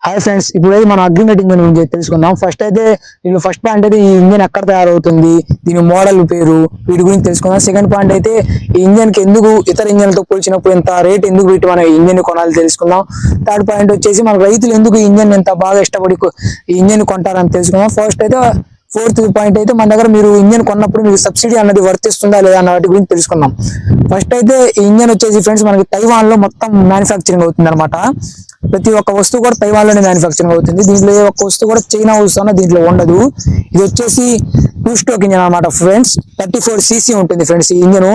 Hi friends, ఇప్పుడు మనం agreement engine గురించి తెలుసుకుందాం. ఫస్ట్ పాయింట్ అయితే ఈ ఇంజిన్ ఎక్కడ తయారవుతుంది, దీని మోడల్ పేరు, వీటి గురించి తెలుసుకుందాం. సెకండ్ పాయింట్ అయితే ఈ ఇంజిన్ కి ఎందుకు ఇతర ఇంజిన్లతో పోల్చినప్పుడు ఇంత రేట్ ఎందుకు పెట్టి మనం ఇంజిన్ కొనాలి తెలుసుకుందాం. థర్డ్ పాయింట్ వచ్చేసి మన రైతులు ఎందుకు ఈ ఇంజిన్ ఎంత బాగా ఇష్టపడి ఈ ఇంజిన్ కొంటారని తెలుసుకుందాం. ఫోర్త్ పాయింట్ అయితే మన దగ్గర మీరు ఇంజిన్ కొన్నప్పుడు మీకు సబ్సిడీ అన్నది వర్తిస్తుందా లేదా అన్న వాటి గురించి తెలుసుకుందాం. ఫస్ట్ అయితే ఈ ఇంజిన్ వచ్చేసి ఫ్రెండ్స్ మనకి తైవాన్ లో మొత్తం మ్యానుఫ్యాక్చరింగ్ అవుతుంది అనమాట. ప్రతి ఒక్క వస్తువు కూడా తైవాన్ లోనే మ్యానుఫ్యాక్చరింగ్ అవుతుంది. దీంట్లో ఏ ఒక్క వస్తువు కూడా చైనా వస్తువు దీంట్లో ఉండదు. ఇది వచ్చేసి 2 స్ట్రోక్ ఇంజిన్ అనమాట ఫ్రెండ్స్. 34cc ఉంటుంది ఫ్రెండ్స్ ఈ ఇంజిన్.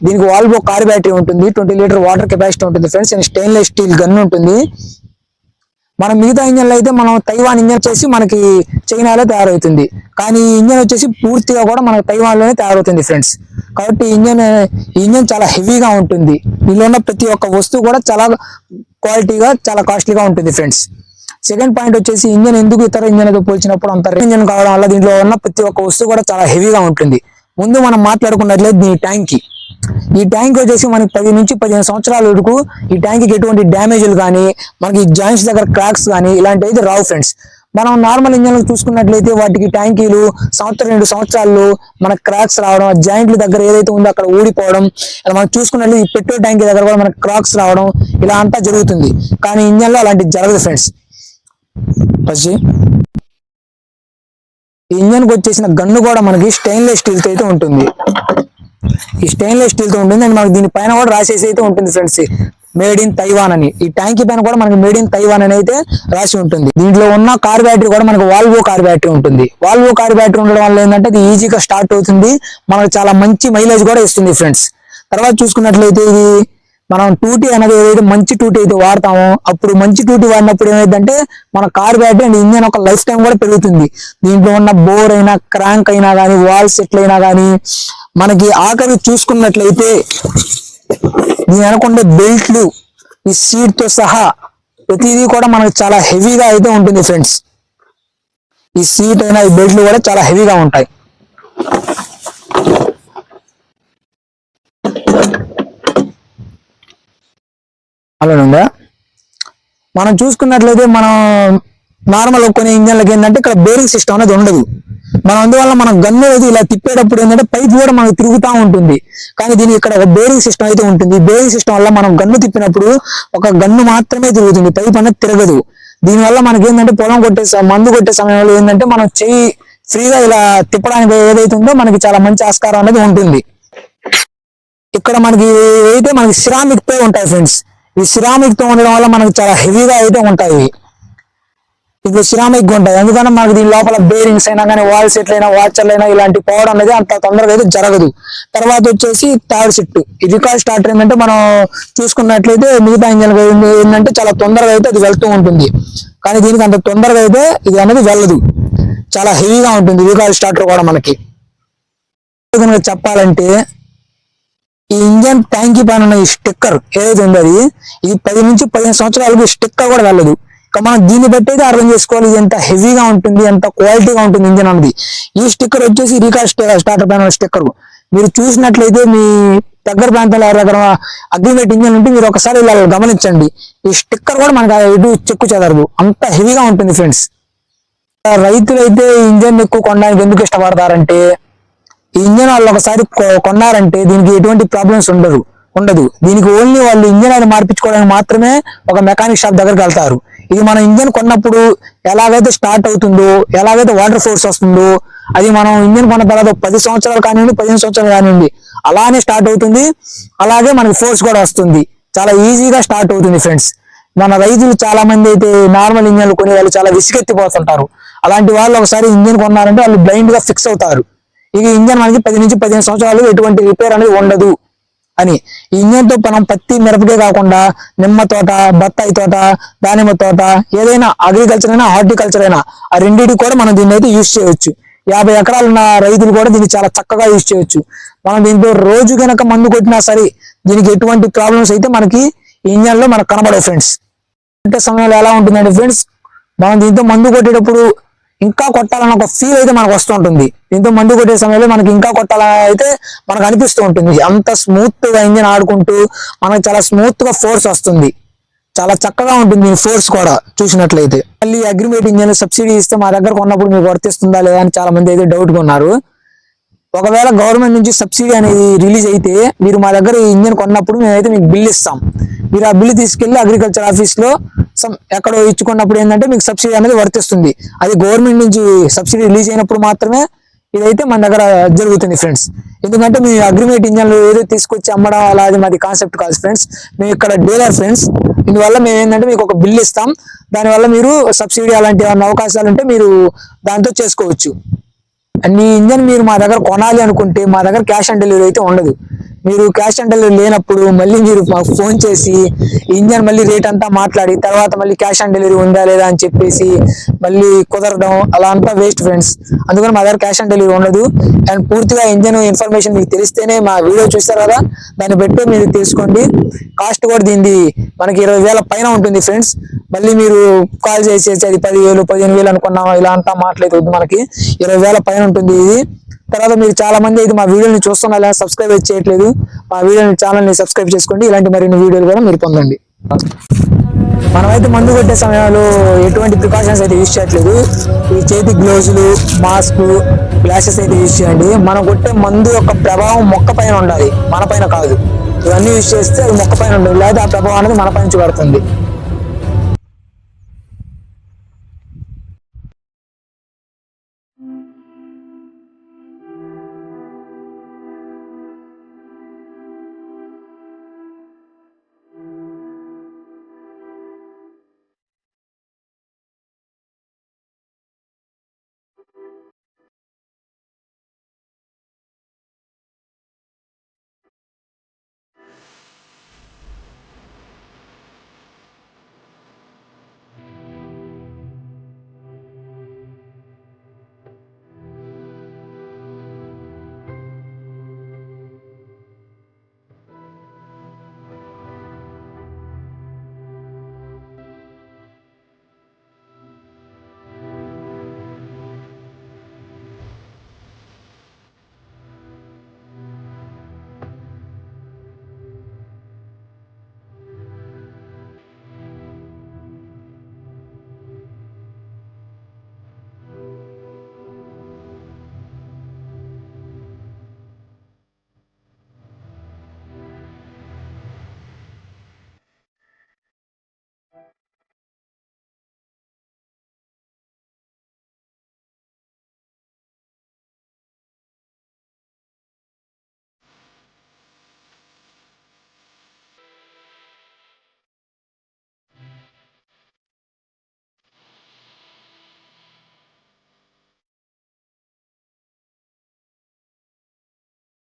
దీనికి వాల్వో కార్ బ్యాటరీ ఉంటుంది, 20 లీటర్ వాటర్ కెపాసిటీ ఉంటుంది friends, and stainless steel gun ఉంటుంది. మన మిగతా ఇంజన్లు అయితే మనం తైవాన్ ఇంజన్ వచ్చేసి మనకి చైనాలో తయారవుతుంది, కానీ ఈ ఇంజన్ వచ్చేసి పూర్తిగా కూడా మనకి తైవాన్ లోనే తయారవుతుంది ఫ్రెండ్స్. కాబట్టి ఈ ఇంజన్ చాలా హెవీగా ఉంటుంది. దీనిలో ఉన్న ప్రతి ఒక్క వస్తువు కూడా చాలా క్వాలిటీగా చాలా కాస్ట్లీగా ఉంటుంది ఫ్రెండ్స్. సెకండ్ పాయింట్ వచ్చేసి ఇంజన్ ఎందుకు ఇతర ఇంజన్తో పోల్చినప్పుడు అంత ఇంజన్ కావడం వల్ల దీంట్లో ఉన్న ప్రతి ఒక్క వస్తువు కూడా చాలా హెవీగా ఉంటుంది. ముందు మనం మాట్లాడుకున్నట్లయితే దీని ట్యాంక్. ఈ ట్యాంక్ వచ్చేసి మనకి 10 నుంచి 15 సంవత్సరాల వరకు ఈ ట్యాంక్ కి ఎటువంటి డ్యామేజ్లు కానీ మనకి జాయింట్స్ దగ్గర క్రాక్స్ కానీ ఇలాంటివి అయితే రావు ఫ్రెండ్స్. మనం నార్మల్ ఇంజన్లు చూసుకున్నట్లయితే వాటికి ట్యాంకీలు 1-2 సంవత్సరాల్లో మనకు క్రాక్స్ రావడం, జాయింట్ల దగ్గర ఏదైతే ఉందో అక్కడ ఊడిపోవడం, ఇలా మనం చూసుకున్నట్లయితే ఈ పెట్రోల్ ట్యాంక్ దగ్గర కూడా మనకు క్రాక్స్ రావడం ఇలా అంతా జరుగుతుంది. కానీ ఇంజన్ లో అలాంటివి జరగదు ఫ్రెండ్స్. ఈ ఇంజన్ కి వచ్చేసిన గన్ను కూడా మనకి స్టెయిన్లెస్ స్టీల్ తో అయితే ఉంటుంది. ఈ స్టెయిన్లెస్ స్టీల్ తో ఉంటుంది అండ్ మనకి దీని పైన కూడా రాసేసి అయితే ఉంటుంది ఫ్రెండ్స్, మేడ్ ఇన్ తైవాన్ అని. ఈ ట్యాంక్ పైన కూడా మనకి మేడ్ ఇన్ తైవాన్ అని అయితే రాసి ఉంటుంది. దీంట్లో ఉన్న కార్ బ్యాటరీ కూడా మనకి వాల్వో కార్ బ్యాటరీ ఉంటుంది. వాల్వో కార్ బ్యాటరీ ఉండడం వల్ల ఏంటంటే ఇది ఈజీగా స్టార్ట్ అవుతుంది, మనకు చాలా మంచి మైలేజ్ కూడా ఇస్తుంది ఫ్రెండ్స్. తర్వాత చూసుకున్నట్లయితే ఇది మనం 2T అనేది ఏదైతే మంచి 2T అయితే వాడతామో అప్పుడు మంచి 2T వాడినప్పుడు ఏమైందంటే మన కార్ బ్యాటరీ అండ్ ఇంజన్ ఒక లైఫ్ టైం కూడా పెరుగుతుంది. దీంట్లో ఉన్న బోర్ అయినా క్రాంక్ అయినా కానీ వాల్ సెట్లు అయినా కానీ మనకి ఆఖరి చూసుకున్నట్లయితే దీని అనుకుంటే బెల్ట్లు ఈ సీట్ తో సహా ప్రతిదీ కూడా మనకు చాలా హెవీగా అయితే ఉంటుంది ఫ్రెండ్స్. ఈ సీట్ అయినా ఈ బెల్ట్లు కూడా చాలా హెవీగా ఉంటాయి. అలానుందా మనం చూసుకున్నట్లయితే మనం నార్మల్ కొన్ని ఇంజన్లకి ఏంటంటే ఇక్కడ బేరింగ్ సిస్టమ్ అనేది ఉండదు. మనం అందువల్ల మనం గన్ను అయితే ఇలా తిప్పేటప్పుడు ఏంటంటే పైప్ కూడా మనకు తిరుగుతూ ఉంటుంది, కానీ దీనికి ఇక్కడ ఒక బేరింగ్ సిస్టమ్ అయితే ఉంటుంది. ఈ బేరింగ్ సిస్టమ్ వల్ల మనం గన్ను తిప్పినప్పుడు ఒక గన్ను మాత్రమే తిరుగుతుంది, పైప్ అనేది తిరగదు. దీనివల్ల మనకి ఏంటంటే మందు కొట్టే సమయంలో ఏంటంటే మనం చెయ్యి ఫ్రీగా ఇలా తిప్పడానికి ఏదైతే ఉందో మనకి చాలా మంచి ఆస్కారం అనేది ఉంటుంది. ఇక్కడ మనకి సిరామిక్ తో ఉంటాయి ఫ్రెండ్స్. ఈ సిరామిక్ తో ఉండడం వల్ల మనకు చాలా హెవీగా అయితే ఉంటాయి. ఇప్పుడు సిరామిక్ ఉంటాయి, ఎందుకంటే మనకి దీని లోపల బేరింగ్స్ అయినా కానీ వాల్ సెట్లు అయినా వాచర్లు అయినా ఇలాంటి పోవడం అనేది అంత తొందరగా అయితే జరగదు. తర్వాత వచ్చేసి థర్డ్ సిట్, ఈ రికాల్ స్టార్టర్ ఏంటంటే మనం చూసుకున్నట్లయితే మిగతా ఇంజన్ ఏంటంటే చాలా తొందరగా అయితే అది వెళ్తూ ఉంటుంది, కానీ దీనికి అంత తొందరగా అయితే ఇది అనేది వెళ్ళదు, చాలా హెవీగా ఉంటుంది రికాల్ స్టార్టర్ కూడా. మనకి చెప్పాలంటే ఈ ఇంజన్ ట్యాంకీ పైన ఉన్న ఈ స్టిక్కర్ ఏదైతే ఉందో ఇది 10 నుంచి 15 సంవత్సరాలకు స్టిక్కర్ కూడా వెళ్ళదు. మనం దీన్ని బట్టి అయితే అర్థం చేసుకోవాలి ఎంత హెవీగా ఉంటుంది, ఎంత క్వాలిటీగా ఉంటుంది ఇంజన్ అన్నది. ఈ స్టిక్కర్ వచ్చేసి రీకాల్ స్టార్టర్ పైన స్టిక్కర్ మీరు చూసినట్లయితే మీ దగ్గర ప్రాంతాల్లో ఎవరి అగ్రిమెంట్ ఇంజన్ ఉంటే మీరు ఒకసారి ఇలా గమనించండి. ఈ స్టిక్కర్ కూడా మనకు ఎటు చెక్కు చెదరదు, అంత హెవీగా ఉంటుంది ఫ్రెండ్స్. రైతులు అయితే ఇంజన్ ఎక్కువ కొనడానికి ఎందుకు ఇష్టపడతారంటే ఈ ఇంజన్ వాళ్ళు ఒకసారి కొన్నారంటే దీనికి ఎటువంటి ప్రాబ్లమ్స్ ఉండదు. దీనికి ఓన్లీ వాళ్ళు ఇంజన్ అనేది మార్పించుకోవడానికి మాత్రమే ఒక మెకానిక్ షాప్ దగ్గరికి వెళ్తారు. ఇది మన ఇంజన్ కొన్నప్పుడు ఎలాగైతే స్టార్ట్ అవుతుందో, ఎలాగైతే వాటర్ ఫోర్స్ వస్తుందో అది మనం ఇంజన్ కొన్న తర్వాత 10 సంవత్సరాలు కానివ్వండి 15 సంవత్సరాలు కానివ్వండి అలానే స్టార్ట్ అవుతుంది. అలాగే మనకి ఫోర్స్ కూడా వస్తుంది, చాలా ఈజీగా స్టార్ట్ అవుతుంది ఫ్రెండ్స్. మన రైతులు చాలా మంది అయితే నార్మల్ ఇంజన్లు కొని వాళ్ళు చాలా విసిగెత్తిపోతుంటారు. అలాంటి వాళ్ళు ఒకసారి ఇంజన్ కొన్నారంటే వాళ్ళు బ్లైండ్ గా ఫిక్స్ అవుతారు. ఇక ఇంజన్ మనకి 10 నుంచి 15 సంవత్సరాలు ఎటువంటి రిపేర్ అనేది ఉండదు అని. ఈ ఇంజన్ తో మనం పత్తి మిరపకే కాకుండా నిమ్మ తోట, బత్తాయి తోట, దానిమ్మ తోట, ఏదైనా అగ్రికల్చర్ అయినా హార్టికల్చర్ అయినా ఆ రెండింటికి కూడా మనం దీన్ని అయితే యూజ్ చేయవచ్చు. 50 ఎకరాలు ఉన్న రైతులు కూడా దీన్ని చాలా చక్కగా యూజ్ చేయవచ్చు. మనం దీంతో రోజు కనుక మందు కొట్టినా సరే దీనికి ఎటువంటి ప్రాబ్లమ్స్ అయితే మనకి ఈ ఇంజన్ లో మనకు కనబడవు ఫ్రెండ్స్. అంటే సమయంలో ఎలా ఉంటుందంటే ఫ్రెండ్స్, మనం దీంతో మందు కొట్టేటప్పుడు ఇంకా కొట్టాలన్న ఒక ఫీల్ అయితే మనకు వస్తూ ఉంటుంది. దీంతో మందు కొట్టే సమయంలో మనకి ఇంకా కొట్టాలని అయితే మనకు అనిపిస్తూ ఉంటుంది. అంత స్మూత్ గా ఇంజిన్ ఆడుకుంటూ మనకు చాలా స్మూత్ గా ఫోర్స్ వస్తుంది, చాలా చక్కగా ఉంటుంది ఫోర్స్ కూడా చూసినట్లయితే. మళ్ళీ అగ్రిమేట్ ఇంజన్ సబ్సిడీ ఇస్తే మా దగ్గర కొన్నప్పుడు మీకు వర్తిస్తుందా లేదా అని చాలా మంది అయితే డౌట్ గా ఉన్నారు. ఒకవేళ గవర్నమెంట్ నుంచి సబ్సిడీ అనేది రిలీజ్ అయితే మీరు మా దగ్గర ఈ ఇంజన్ కొన్నప్పుడు మేమైతే మీకు బిల్ ఇస్తాం. మీరు ఆ బిల్లు తీసుకెళ్లి అగ్రికల్చర్ ఆఫీస్ లో ఎక్కడో ఇచ్చుకున్నప్పుడు ఏంటంటే మీకు సబ్సిడీ అనేది వర్తిస్తుంది. అది గవర్నమెంట్ నుంచి సబ్సిడీ రిలీజ్ అయినప్పుడు మాత్రమే ఇదైతే మన దగ్గర జరుగుతుంది ఫ్రెండ్స్. ఎందుకంటే మీ అగ్రిమేట్ ఇంజన్లు ఏదో తీసుకొచ్చి అమ్మడం అలా అది మాది కాన్సెప్ట్ కాదు ఫ్రెండ్స్. మేము ఇక్కడ డీలర్ ఫ్రెండ్స్. ఇందువల్ల మేము ఏంటంటే మీకు ఒక బిల్ ఇస్తాం. దానివల్ల మీరు సబ్సిడీ అలాంటి ఏమైనా అవకాశాలు ఉంటే మీరు దాంతో చేసుకోవచ్చు. మీ ఇంజన్ మీరు మా దగ్గర కొనాలి అనుకుంటే మా దగ్గర క్యాష్ ఆన్ డెలివరీ అయితే ఉండదు. మీరు క్యాష్ ఆన్ డెలివరీ లేనప్పుడు మళ్ళీ మీరు మాకు ఫోన్ చేసి ఇంజన్ మళ్ళీ రేట్ అంతా మాట్లాడి తర్వాత మళ్ళీ క్యాష్ ఆన్ డెలివరీ ఉందా లేదా అని చెప్పేసి మళ్ళీ కుదరడం అలా అంతా వేస్ట్ ఫ్రెండ్స్. అందుకని మా దగ్గర క్యాష్ ఆన్ డెలివరీ ఉండదు. అండ్ పూర్తిగా ఇంజన్ ఇన్ఫర్మేషన్ మీకు తెలిస్తేనే మా వీడియో చూస్తారు కదా దాన్ని బట్టి మీరు తెలుసుకోండి. కాస్ట్ కూడా దీనిది మనకి 20,000 పైన ఉంటుంది ఫ్రెండ్స్. మళ్ళీ మీరు కాల్ చేసేసి అది 10,000 15,000 అనుకున్నాం ఇలా అంతా మాట్లాడదు. మనకి 20,000 పైన ఉంటుంది ఇది. తర్వాత మీరు చాలా మంది అయితే మా వీడియోని చూస్తున్నా సబ్స్క్రైబ్ చేయట్లేదు. మా వీడియోని ఛానల్ని సబ్స్క్రైబ్ చేసుకోండి. ఇలాంటి మరిన్ని వీడియోలు కూడా మీరు పొందండి. మనమైతే మందు కొట్టే సమయంలో ఎటువంటి ప్రికాషన్స్ అయితే యూజ్ చేయట్లేదు. ఈ చేతి గ్లోజులు, మాస్క్, గ్లాసెస్ అయితే యూజ్ చేయండి. మనం కొట్టే మందు యొక్క ప్రభావం మొక్క పైన ఉండాలి, మన పైన కాదు. ఇవన్నీ యూజ్ చేస్తే అది మొక్క పైన ఉంటుంది, లేదా ఆ ప్రభావం అనేది మన పైన నుంచి పడుతుంది.